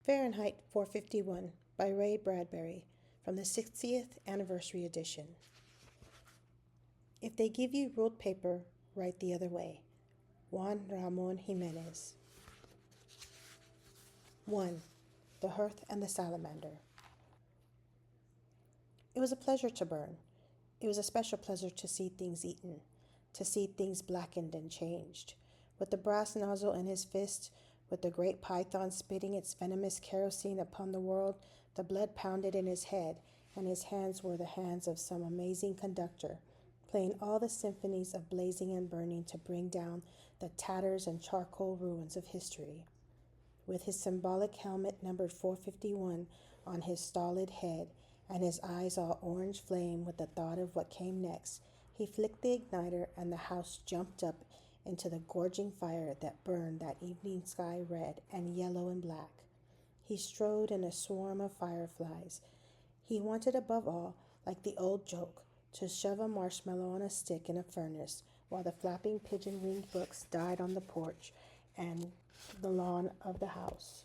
Fahrenheit 451 by Ray Bradbury from the 60th Anniversary Edition. If they give you ruled paper, write the other way. Juan Ramon Jimenez. 1. The Hearth and the Salamander. It was a pleasure to burn. It was a special pleasure to see things eaten, to see things blackened and changed. With the brass nozzle in his fist, with the great python spitting its venomous kerosene upon the world, the blood pounded in his head, and his hands were the hands of some amazing conductor, playing all the symphonies of blazing and burning to bring down the tatters and charcoal ruins of history. With his symbolic helmet numbered 451 on his stolid head, and his eyes all orange flame with the thought of what came next, he flicked the igniter, and the house jumped up into the gorging fire that burned that evening sky red and yellow and black. He strode in a swarm of fireflies. He wanted above all, like the old joke, to shove a marshmallow on a stick in a furnace while the flapping pigeon-winged books died on the porch and the lawn of the house.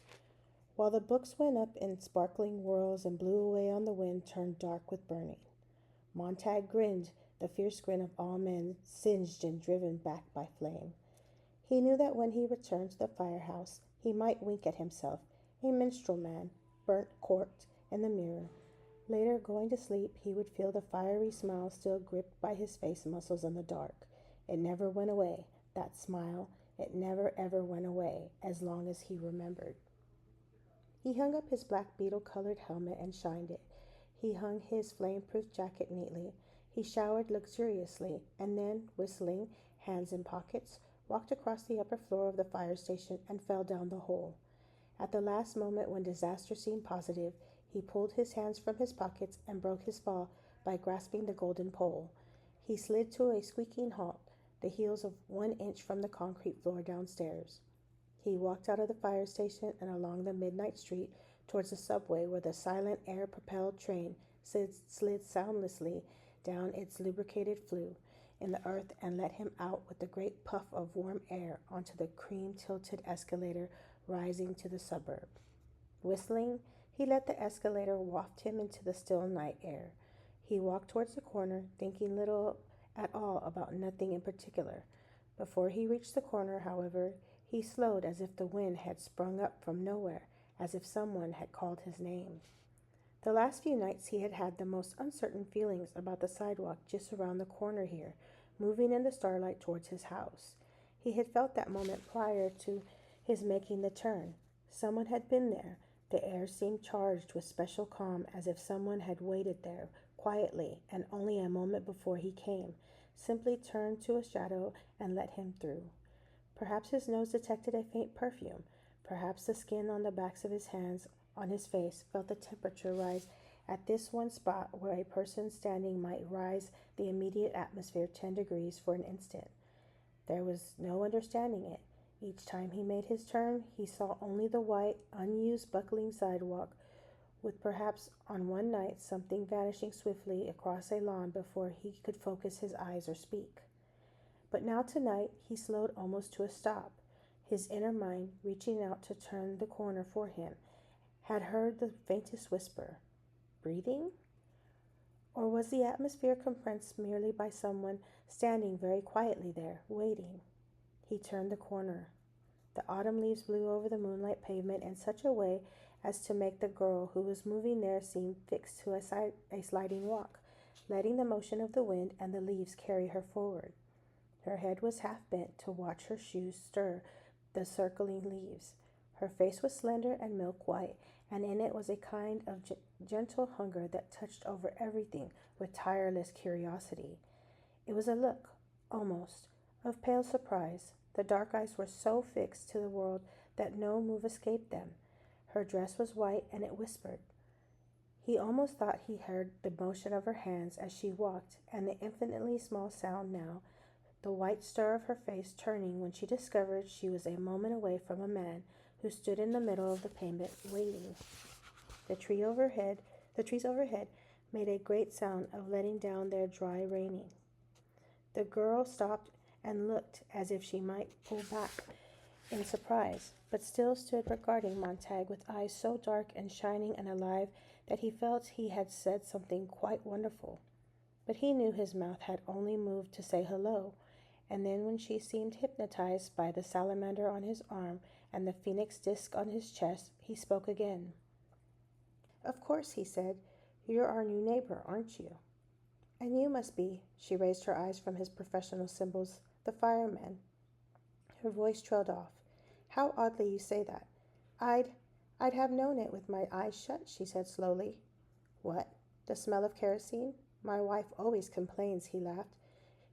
While the books went up in sparkling whirls and blew away on the wind turned dark with burning. Montag grinned, the fierce grin of all men singed and driven back by flame. He knew that when he returned to the firehouse, he might wink at himself, a minstrel man, burnt corked, in the mirror. Later, going to sleep, he would feel the fiery smile still gripped by his face muscles in the dark. It never went away, that smile. It never ever went away, as long as he remembered. He hung up his black beetle-colored helmet and shined it. He hung his flame-proof jacket neatly. He showered luxuriously, and then, whistling, hands in pockets, walked across the upper floor of the fire station and fell down the hole. At the last moment, when disaster seemed positive, he pulled his hands from his pockets and broke his fall by grasping the golden pole. He slid to a squeaking halt, the heels of 1 inch from the concrete floor downstairs. He walked out of the fire station and along the midnight street towards the subway where the silent air-propelled train slid soundlessly down its lubricated flue in the earth and let him out with a great puff of warm air onto the cream-tilted escalator rising to the suburb. Whistling, he let the escalator waft him into the still night air. He walked towards the corner, thinking little at all about nothing in particular. Before he reached the corner, however, he slowed as if the wind had sprung up from nowhere, as if someone had called his name. The last few nights he had had the most uncertain feelings about the sidewalk just around the corner here, moving in the starlight towards his house. He had felt that moment prior to his making the turn. Someone had been there. The air seemed charged with special calm, as if someone had waited there, quietly, and only a moment before he came, simply turned to a shadow and let him through. Perhaps his nose detected a faint perfume. Perhaps the skin on the backs of his hands, on his face, felt the temperature rise at this one spot where a person standing might rise the immediate atmosphere 10 degrees for an instant. There was no understanding it. Each time he made his turn, he saw only the white, unused, buckling sidewalk, with perhaps on one night something vanishing swiftly across a lawn before he could focus his eyes or speak. But now tonight he slowed almost to a stop. His inner mind, reaching out to turn the corner for him, had heard the faintest whisper. Breathing? Or was the atmosphere compressed merely by someone standing very quietly there, waiting? He turned the corner. The autumn leaves blew over the moonlight pavement in such a way as to make the girl who was moving there seem fixed to a sliding walk, letting the motion of the wind and the leaves carry her forward. Her head was half bent to watch her shoes stir the circling leaves. Her face was slender and milk-white, and in it was a kind of gentle hunger that touched over everything with tireless curiosity. It was a look, almost, of pale surprise. The dark eyes were so fixed to the world that no move escaped them. Her dress was white, and it whispered. He almost thought he heard the motion of her hands as she walked, and the infinitely small sound now, the white stir of her face turning when she discovered she was a moment away from a man who stood in the middle of the pavement, waiting. The trees overhead made a great sound of letting down their dry raining. The girl stopped and looked as if she might pull back in surprise, but still stood regarding Montague with eyes so dark and shining and alive that he felt he had said something quite wonderful. But he knew his mouth had only moved to say hello, and then when she seemed hypnotized by the salamander on his arm and the phoenix disk on his chest, he spoke again. "Of course," he said, "you're our new neighbor, aren't you?" "And you must be," she raised her eyes from his professional symbols, "the fireman." Her voice trailed off. "How oddly you say that. I'd I'd have known it with my eyes shut," she said slowly. "What? The smell of kerosene? My wife always complains," he laughed.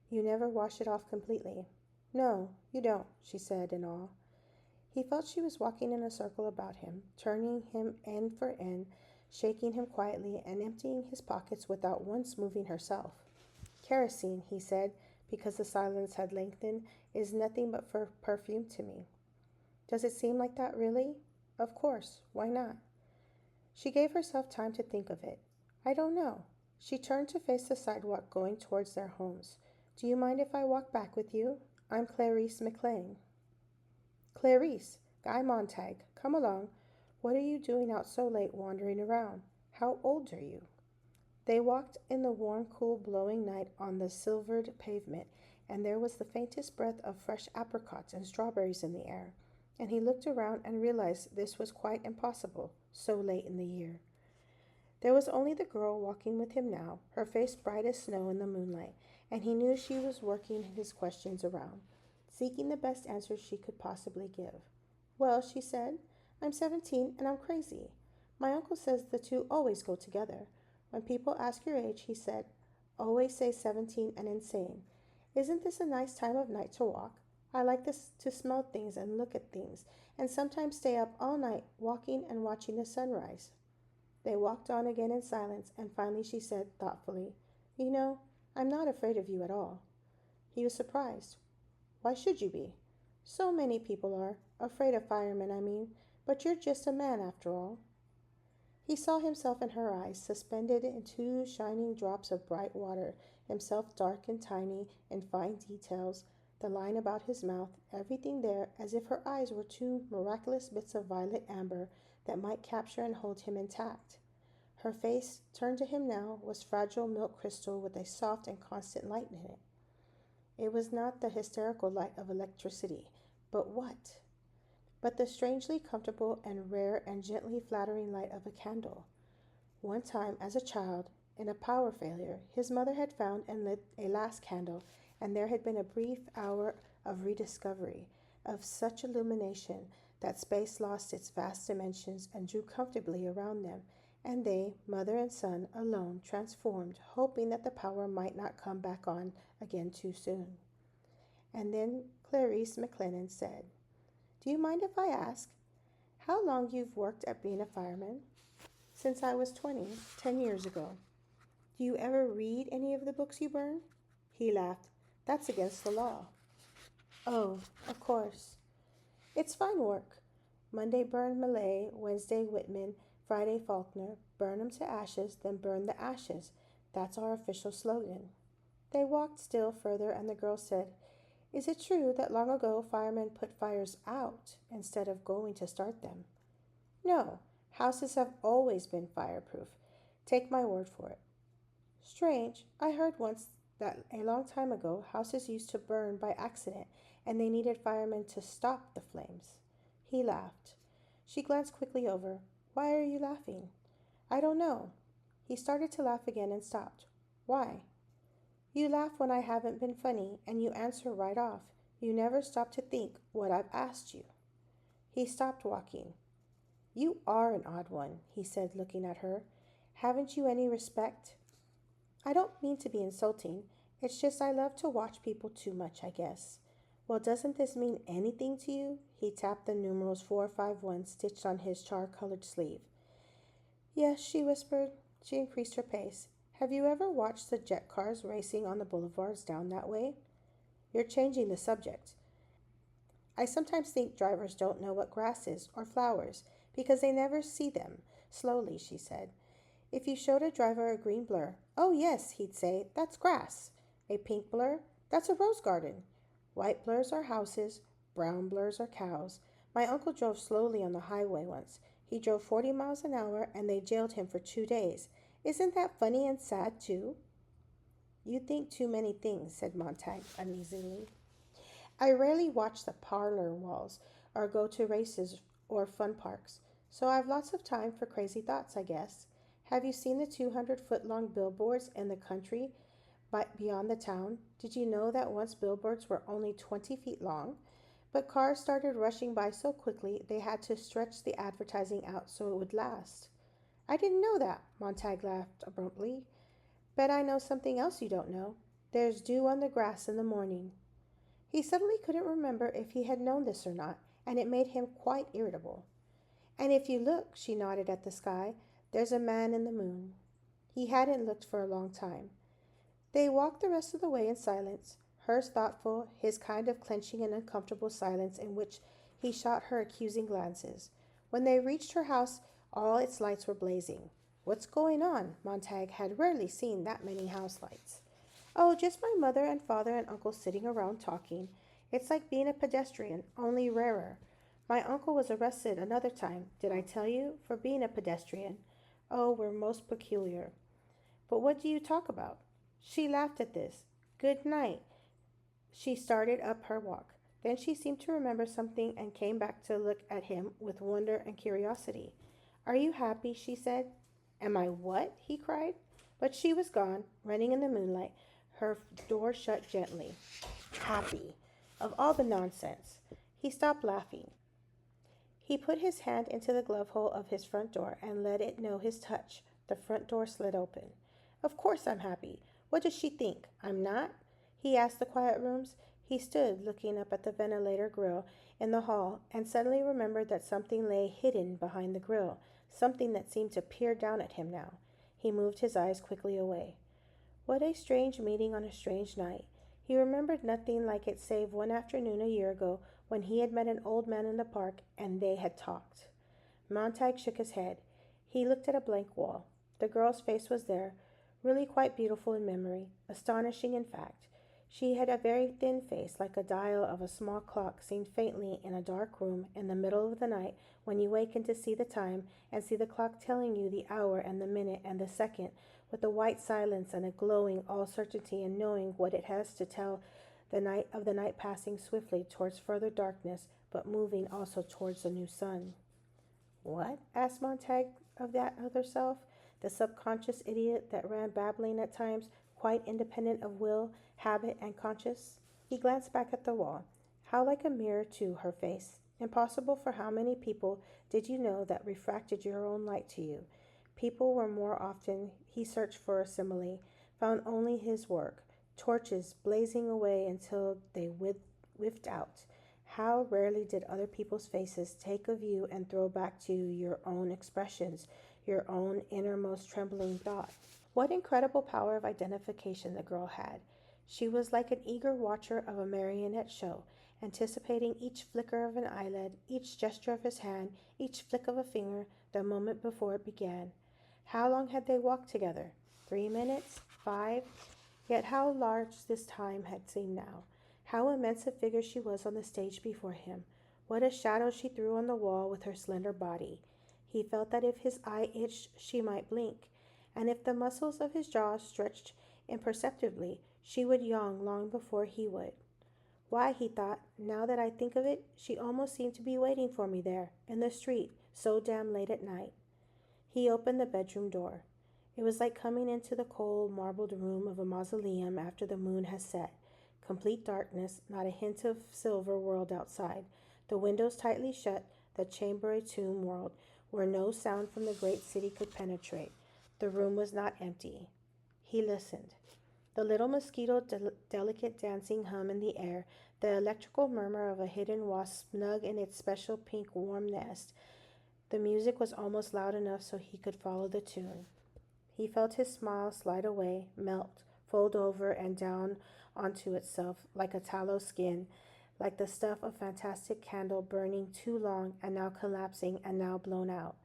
"You never wash it off completely." "No, you don't," she said in awe. He felt she was walking in a circle about him, turning him end for end, shaking him quietly and emptying his pockets without once moving herself. "Kerosene," he said, because the silence had lengthened, "is nothing but for perfume to me." "Does it seem like that, really?" "Of course. Why not?" She gave herself time to think of it. "I don't know." She turned to face the sidewalk going towards their homes. "Do you mind if I walk back with you? I'm Clarice McLean." "Clarice, Guy Montag, come along. What are you doing out so late wandering around? How old are you?" They walked in the warm, cool, blowing night on the silvered pavement, and there was the faintest breath of fresh apricots and strawberries in the air, and he looked around and realized this was quite impossible, so late in the year. There was only the girl walking with him now, her face bright as snow in the moonlight, and he knew she was working his questions around, seeking the best answers she could possibly give. "Well," she said, "I'm 17 and I'm crazy. My uncle says the two always go together. When people ask your age, he said, always say 17 and insane. Isn't this a nice time of night to walk? I like this to smell things and look at things, and sometimes stay up all night walking and watching the sunrise." They walked on again in silence, and finally she said thoughtfully, "You know, I'm not afraid of you at all." He was surprised. "Why should you be?" "So many people are. Afraid of firemen, I mean. But you're just a man after all." He saw himself in her eyes, suspended in two shining drops of bright water, himself dark and tiny in fine details, the line about his mouth, everything there as if her eyes were two miraculous bits of violet amber that might capture and hold him intact. Her face, turned to him now, was fragile milk crystal with a soft and constant light in it. It was not the hysterical light of electricity, but what? But the strangely comfortable and rare and gently flattering light of a candle. One time, as a child, in a power failure, his mother had found and lit a last candle, and there had been a brief hour of rediscovery, of such illumination that space lost its vast dimensions and drew comfortably around them, and they, mother and son, alone, transformed, hoping that the power might not come back on again too soon. And then Clarice McLennan said, "Do you mind if I ask how long you've worked at being a fireman?" "Since I was 20, 10 years ago." "Do you ever read any of the books you burn?" He laughed. "That's against the law." "Oh, of course." "It's fine work. Monday burn Millay, Wednesday Whitman, Friday Faulkner. Burn 'em to ashes, then burn the ashes. That's our official slogan." They walked still further, and the girl said, "Is it true that long ago firemen put fires out instead of going to start them?" "No, houses have always been fireproof. Take my word for it." "Strange. I heard once that a long time ago houses used to burn by accident and they needed firemen to stop the flames." He laughed. She glanced quickly over. "Why are you laughing?" "I don't know." He started to laugh again and stopped. "Why?" "You laugh when I haven't been funny, and you answer right off. You never stop to think what I've asked you." He stopped walking. "You are an odd one," he said, looking at her. "Haven't you any respect?" "I don't mean to be insulting. It's just I love to watch people too much, I guess." "Well, doesn't this mean anything to you?" He tapped the numerals 451 stitched on his char-colored sleeve. "Yes," she whispered. She increased her pace. "Have you ever watched the jet cars racing on the boulevards down that way?" "You're changing the subject." "I sometimes think drivers don't know what grass is or flowers because they never see them." Slowly, she said, "If you showed a driver a green blur, 'Oh, yes,' he'd say, 'that's grass.' A pink blur, 'That's a rose garden.' White blurs are houses. brown blurs are cows. My uncle drove slowly on the highway once. He drove 40 miles an hour and they jailed him for 2 days. Isn't that funny and sad, too? You think too many things, said Montag uneasily. I rarely watch the parlor walls or go to races or fun parks, so I've lots of time for crazy thoughts, I guess. Have you seen the 200-foot long billboards in the country beyond the town? Did you know that once billboards were only 20 feet long? But cars started rushing by so quickly they had to stretch the advertising out so it would last. I didn't know that, Montag laughed abruptly. Bet I know something else you don't know. There's dew on the grass in the morning. He suddenly couldn't remember if he had known this or not, and it made him quite irritable. And if you look, she nodded at the sky, there's a man in the moon. He hadn't looked for a long time. They walked the rest of the way in silence, hers thoughtful, his kind of clenching and uncomfortable silence in which he shot her accusing glances. When they reached her house, all its lights were blazing. What's going on? Montag had rarely seen that many house lights. Oh, just my mother and father and uncle sitting around talking. It's like being a pedestrian, only rarer. My uncle was arrested another time, did I tell you, for being a pedestrian. Oh, we're most peculiar. But what do you talk about? She laughed at this. Good night. She started up her walk. Then she seemed to remember something and came back to look at him with wonder and curiosity. Are you happy? She said. Am I what? He cried. But she was gone, running in the moonlight, her door shut gently. Happy. Of all the nonsense. He stopped laughing. He put his hand into the glove hole of his front door and let it know his touch. The front door slid open. Of course I'm happy. What does she think? I'm not? He asked the quiet rooms. He stood looking up at the ventilator grill in the hall and suddenly remembered that something lay hidden behind the grill, something that seemed to peer down at him now. He moved his eyes quickly away. What a strange meeting on a strange night. He remembered nothing like it save one afternoon a year ago when he had met an old man in the park and they had talked. Montag shook his head. He looked at a blank wall. The girl's face was there, really quite beautiful in memory, astonishing in fact. She had a very thin face, like a dial of a small clock seen faintly in a dark room in the middle of the night when you waken to see the time and see the clock telling you the hour and the minute and the second, with a white silence and a glowing all certainty in knowing what it has to tell the night passing swiftly towards further darkness, but moving also towards the new sun. What? Asked Montag of that other self, the subconscious idiot that ran babbling at times, quite independent of will, habit, and conscience. He glanced back at the wall. How like a mirror, too, her face. Impossible for how many people did you know that refracted your own light to you? People were more often, he searched for a simile, found only his work, torches blazing away until they whiffed out. How rarely did other people's faces take of you and throw back to you your own expressions, your own innermost trembling thought. What incredible power of identification the girl had. She was like an eager watcher of a marionette show, anticipating each flicker of an eyelid, each gesture of his hand, each flick of a finger, the moment before it began. How long had they walked together? 3 minutes? 5? Yet how large this time had seemed now. How immense a figure she was on the stage before him. What a shadow she threw on the wall with her slender body. He felt that if his eye itched, she might blink, and if the muscles of his jaw stretched imperceptibly, she would yawn long before he would. Why, he thought, now that I think of it, she almost seemed to be waiting for me there, in the street, so damn late at night. He opened the bedroom door. It was like coming into the cold, marbled room of a mausoleum after the moon has set. Complete darkness, not a hint of silver world outside. The windows tightly shut, the chamber a tomb world, where no sound from the great city could penetrate. The room was not empty. He listened. The little mosquito delicate dancing hum in the air, the electrical murmur of a hidden wasp snug in its special pink warm nest. The music was almost loud enough so he could follow the tune. He felt his smile slide away, melt, fold over and down onto itself like a tallow skin, like the stuff of fantastic candle burning too long and now collapsing and now blown out.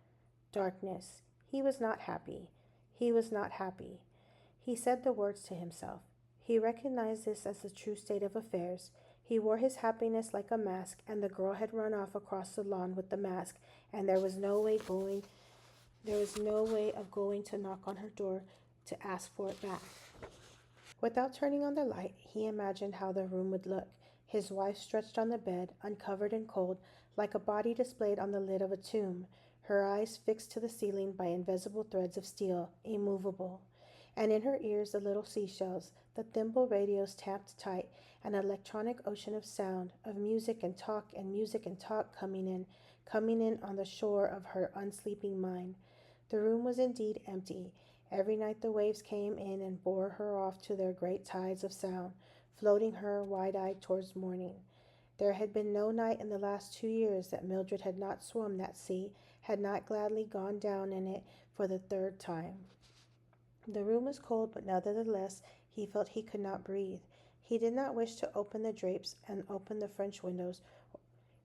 Darkness. He was not happy. He was not happy. He said the words to himself. He recognized this as the true state of affairs. He wore his happiness like a mask, and the girl had run off across the lawn with the mask, and there was no way of going to knock on her door to ask for it back. Without turning on the light, he imagined how the room would look. His wife stretched on the bed, uncovered and cold, like a body displayed on the lid of a tomb, her eyes fixed to the ceiling by invisible threads of steel, immovable. And in her ears the little seashells, the thimble radios tapped tight, an electronic ocean of sound, of music and talk and music and talk coming in on the shore of her unsleeping mind. The room was indeed empty. Every night the waves came in and bore her off to their great tides of sound, floating her wide-eyed towards morning. There had been no night in the last 2 years that Mildred had not swum that sea, had not gladly gone down in it for the third time. The room was cold, but nevertheless he felt he could not breathe. He did not wish to open the drapes and open the French windows,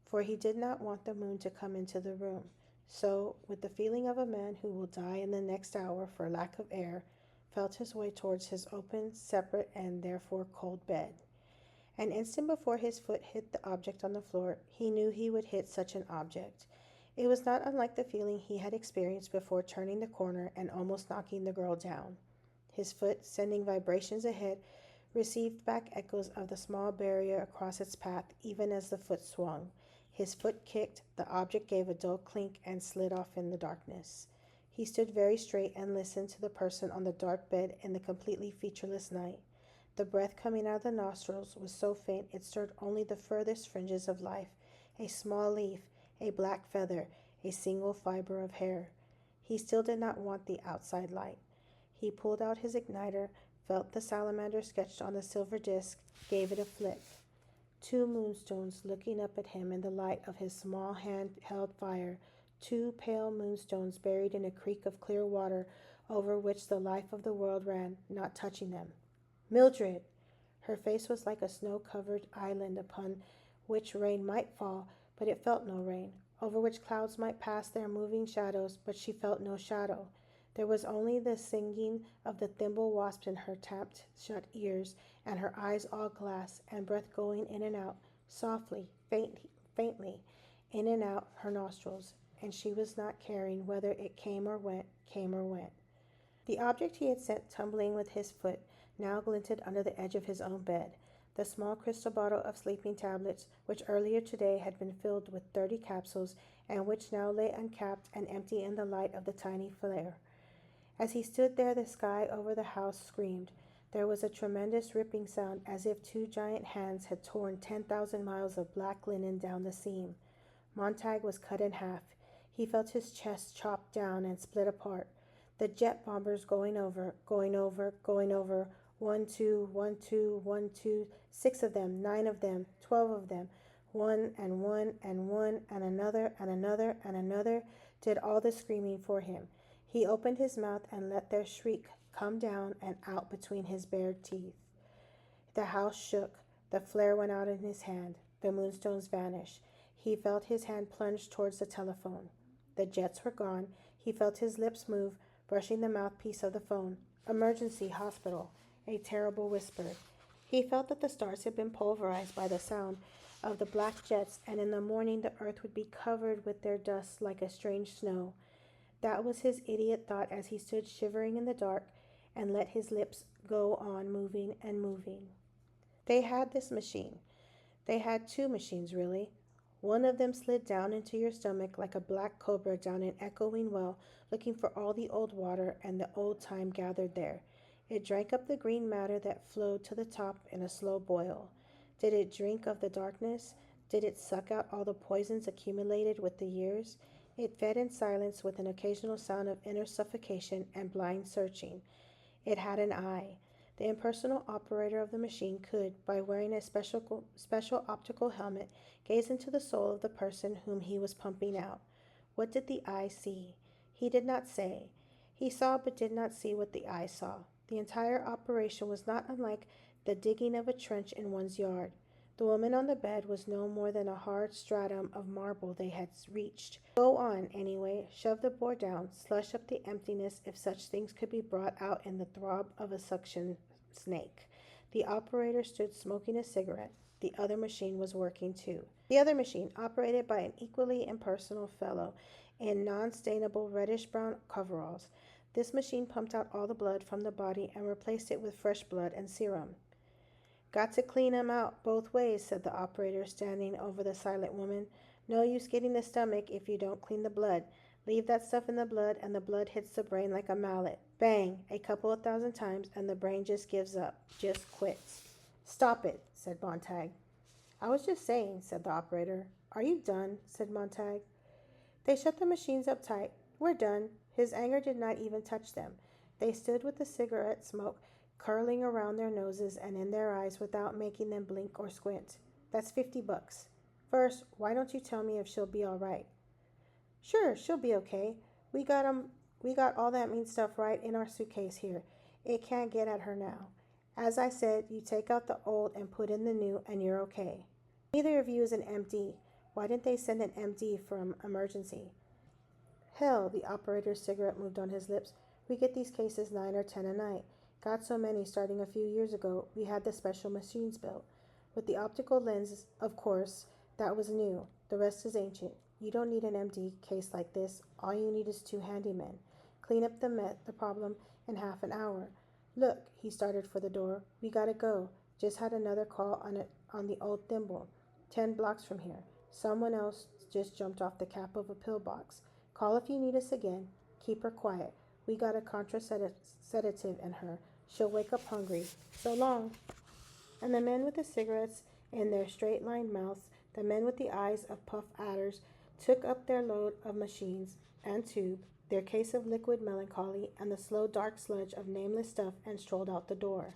for he did not want the moon to come into the room. So, with the feeling of a man who will die in the next hour for lack of air, felt his way towards his open, separate, and therefore cold bed. An instant before his foot hit the object on the floor, he knew he would hit such an object. It was not unlike the feeling he had experienced before turning the corner and almost knocking the girl down. His foot, sending vibrations ahead, received back echoes of the small barrier across its path even as the foot swung. His foot kicked, the object gave a dull clink and slid off in the darkness. He stood very straight and listened to the person on the dark bed in the completely featureless night. The breath coming out of the nostrils was so faint it stirred only the furthest fringes of life, a small leaf, a black feather, a single fiber of hair. He still did not want the outside light. He pulled out his igniter, felt the salamander sketched on the silver disc, gave it a flick. 2 moonstones looking up at him in the light of his small hand-held fire, 2 pale moonstones buried in a creek of clear water over which the life of the world ran, not touching them. Mildred! Her face was like a snow-covered island upon which rain might fall, but it felt no rain, over which clouds might pass their moving shadows, but she felt no shadow. There was only the singing of the thimble wasp in her tapped-shut ears, and her eyes all glass, and breath going in and out, softly, faintly, in and out her nostrils, and she was not caring whether it came or went. The object he had sent tumbling with his foot now glinted under the edge of his own bed, the small crystal bottle of sleeping tablets, which earlier today had been filled with 30 capsules, and which now lay uncapped and empty in the light of the tiny flare. As he stood there, the sky over the house screamed. There was a tremendous ripping sound, as if 2 giant hands had torn 10,000 miles of black linen down the seam. Montag was cut in half. He felt his chest chopped down and split apart. The jet bombers going over. 1, 2, 1, 2, 1, 2, 6 of them, 9 of them, 12 of them. One and one and one and another and another and another did all the screaming for him. He opened his mouth and let their shriek come down and out between his bared teeth. The house shook. The flare went out in his hand. The moonstones vanished. He felt his hand plunge towards the telephone. The jets were gone. He felt his lips move, brushing the mouthpiece of the phone. Emergency, hospital. A terrible whisper. He felt that the stars had been pulverized by the sound of the black jets, and in the morning the earth would be covered with their dust like a strange snow. That was his idiot thought as he stood shivering in the dark and let his lips go on moving and moving. They had this machine. They had 2 machines, really. One of them slid down into your stomach like a black cobra down an echoing well, looking for all the old water and the old time gathered there. It drank up the green matter that flowed to the top in a slow boil. Did it drink of the darkness? Did it suck out all the poisons accumulated with the years? It fed in silence with an occasional sound of inner suffocation and blind searching. It had an eye. The impersonal operator of the machine could, by wearing a special optical helmet, gaze into the soul of the person whom he was pumping out. What did the eye see? He did not say. He saw but did not see what the eye saw. The entire operation was not unlike the digging of a trench in one's yard. The woman on the bed was no more than a hard stratum of marble they had reached. Go on, anyway. Shove the board down. Slush up the emptiness if such things could be brought out in the throb of a suction snake. The operator stood smoking a cigarette. the other machine was working too. The other machine, operated by an equally impersonal fellow in non-stainable reddish-brown coveralls. This machine pumped out all the blood from the body and replaced it with fresh blood and serum. Got to clean 'em out both ways, said the operator, standing over the silent woman. No use getting the stomach if you don't clean the blood. Leave that stuff in the blood, and the blood hits the brain like a mallet. Bang! A couple of thousand times, and the brain just gives up, just quits. Stop it, said Montag. I was just saying, said the operator. Are you done? Said Montag. They shut the machines up tight. We're done. His anger did not even touch them. They stood with the cigarette smoke curling around their noses and in their eyes without making them blink or squint. That's $50. First, why don't you tell me if she'll be all right? Sure, she'll be okay. We got all that mean stuff right in our suitcase here. It can't get at her now. As I said, you take out the old and put in the new, and you're okay. Neither of you is an MD. Why didn't they send an MD from emergency? Hell, the operator's cigarette moved on his lips. We get these cases 9 or 10 a night. Got so many starting a few years ago, we had the special machines built. With the optical lenses, of course, that was new. The rest is ancient. You don't need an MD case like this. All you need is 2 handymen. Clean up the problem in half an hour. Look, he started for the door. We gotta go. Just had another call on the old thimble. 10 blocks from here. Someone else just jumped off the cap of a pillbox. Call if you need us again. Keep her quiet. We got a contraceptive in her. She'll wake up hungry. So long. And the men with the cigarettes in their straight-lined mouths, the men with the eyes of puff adders, took up their load of machines and tube, their case of liquid melancholy, and the slow dark sludge of nameless stuff, and strolled out the door.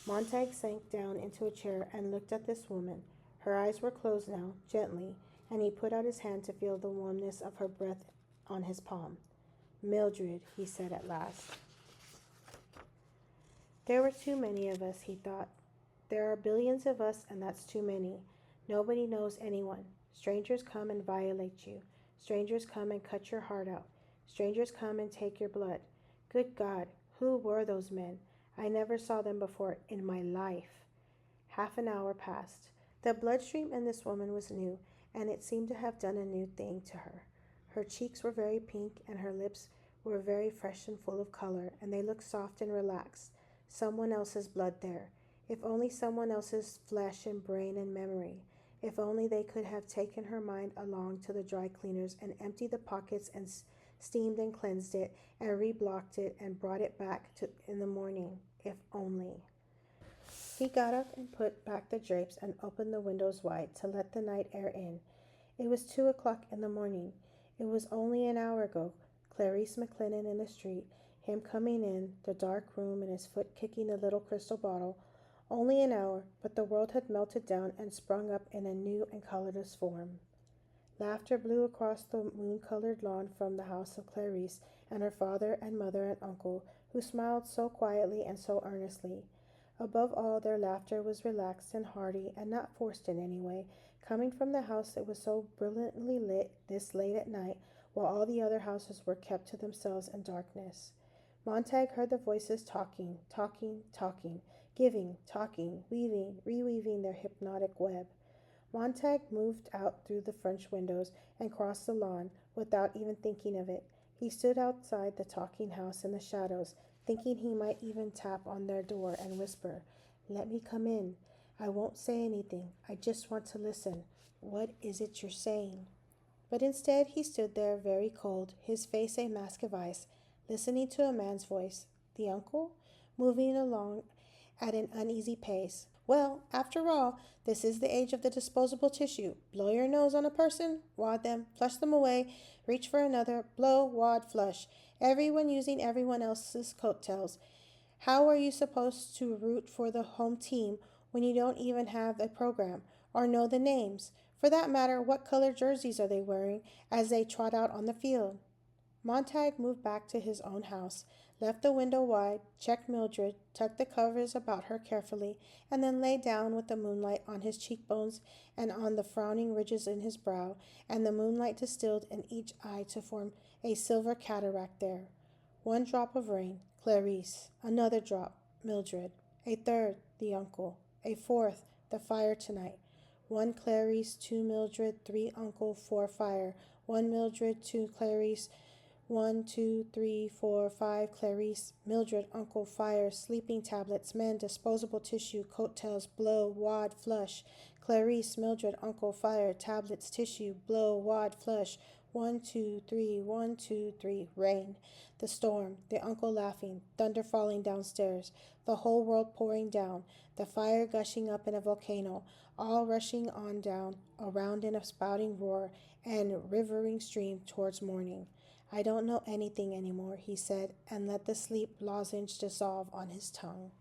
Montag sank down into a chair and looked at this woman. Her eyes were closed now, gently, and he put out his hand to feel the warmness of her breath on his palm. Mildred, he said at last. There were too many of us, he thought. There are billions of us, and that's too many. Nobody knows anyone. Strangers come and violate you. Strangers come and cut your heart out. Strangers come and take your blood. Good God, who were those men? I never saw them before in my life. Half an hour passed. The bloodstream in this woman was new, and it seemed to have done a new thing to her. Her cheeks were very pink, and her lips were very fresh and full of color, and they looked soft and relaxed. Someone else's blood there. If only someone else's flesh and brain and memory. If only they could have taken her mind along to the dry cleaners and emptied the pockets and steamed and cleansed it and reblocked it and brought it back in the morning. If only. He got up and put back the drapes and opened the windows wide to let the night air in. It was 2 o'clock in the morning. It was only an hour ago. Clarice McLennan in the street, him coming in the dark room and his foot kicking the little crystal bottle. Only an hour, but the world had melted down and sprung up in a new and colorless form. Laughter blew across the moon-colored lawn from the house of Clarice and her father and mother and uncle, who smiled so quietly and so earnestly. Above all, their laughter was relaxed and hearty and not forced in any way, coming from the house that was so brilliantly lit this late at night, while all the other houses were kept to themselves in darkness. Montag heard the voices talking, giving, talking, weaving, reweaving their hypnotic web. Montag moved out through the French windows and crossed the lawn without even thinking of it. He stood outside the talking house in the shadows, thinking he might even tap on their door and whisper, "Let me come in. I won't say anything. I just want to listen. What is it you're saying?" But instead he stood there very cold, his face a mask of ice, listening to a man's voice, the uncle, moving along at an uneasy pace. Well, after all, this is the age of the disposable tissue. Blow your nose on a person, wad them, flush them away, reach for another, blow, wad, flush. Everyone using everyone else's coattails. How are you supposed to root for the home team when you don't even have a program or know the names? For that matter, what color jerseys are they wearing as they trot out on the field? Montag moved back to his own house, left the window wide, checked Mildred, tucked the covers about her carefully, and then lay down with the moonlight on his cheekbones and on the frowning ridges in his brow, and the moonlight distilled in each eye to form a silver cataract there. 1 drop of rain, Clarice. Another drop, Mildred. A third, the uncle. A fourth, The fire tonight. 1 Clarice, 2 Mildred, 3 Uncle, 4 Fire. 1 Mildred, 2 Clarice, 1, 2, 3, 4, 5 Clarice, Mildred, Uncle, Fire, sleeping tablets, men, disposable tissue, coattails, blow, wad, flush. Clarice, Mildred, Uncle, Fire, tablets, tissue, blow, wad, flush. 1, 2, 3, 1, 2, 3, rain. The storm, the uncle laughing, thunder falling downstairs, the whole world pouring down, the fire gushing up in a volcano, all rushing on down, around in a spouting roar, and rivering stream towards morning. I don't know anything anymore, he said, and let the sleep lozenge dissolve on his tongue.